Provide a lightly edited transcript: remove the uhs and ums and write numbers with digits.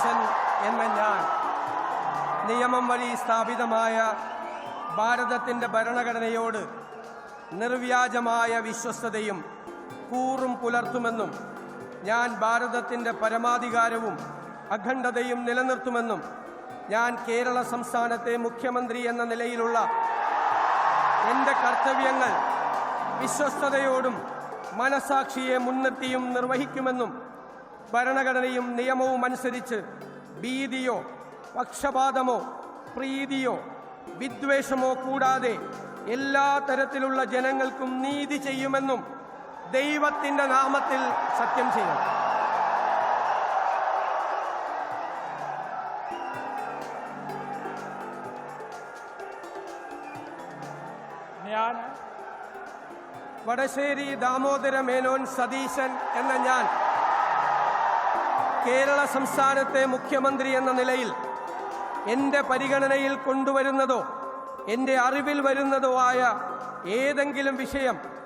സതീശൻ എന്ന ഞാൻ നിയമം വഴി സ്ഥാപിതമായ ഭാരതത്തിൻ്റെ ഭരണഘടനയോട് നിർവ്യാജമായ വിശ്വസ്തതയും കൂറും പുലർത്തുമെന്നും ഞാൻ ഭാരതത്തിൻ്റെ പരമാധികാരവും അഖണ്ഡതയും നിലനിർത്തുമെന്നും ഞാൻ കേരള സംസ്ഥാനത്തെ മുഖ്യമന്ത്രി എന്ന നിലയിലുള്ള എൻ്റെ കർത്തവ്യങ്ങൾ വിശ്വസ്തയോടും മനസാക്ഷിയെ മുൻനിർത്തിയും നിർവഹിക്കുമെന്നും ഭരണഘടനയും നിയമവും അനുസരിച്ച് ഭീതിയോ പക്ഷപാതമോ പ്രീതിയോ വിദ്വേഷമോ കൂടാതെ എല്ലാ തരത്തിലുള്ള ജനങ്ങൾക്കും നീതി ചെയ്യുമെന്നും ദൈവത്തിൻ്റെ നാമത്തിൽ സത്യം ചെയ്യും. ഞാൻ വടശ്ശേരി ദാമോദര മേനോൻ സതീശൻ എന്ന ഞാൻ കേരള സംസ്ഥാനത്തെ മുഖ്യമന്ത്രി എന്ന നിലയിൽ എൻ്റെ പരിഗണനയിൽ കൊണ്ടുവരുന്നതോ എൻ്റെ അറിവിൽ വരുന്നതോ ആയ ഏതെങ്കിലും വിഷയം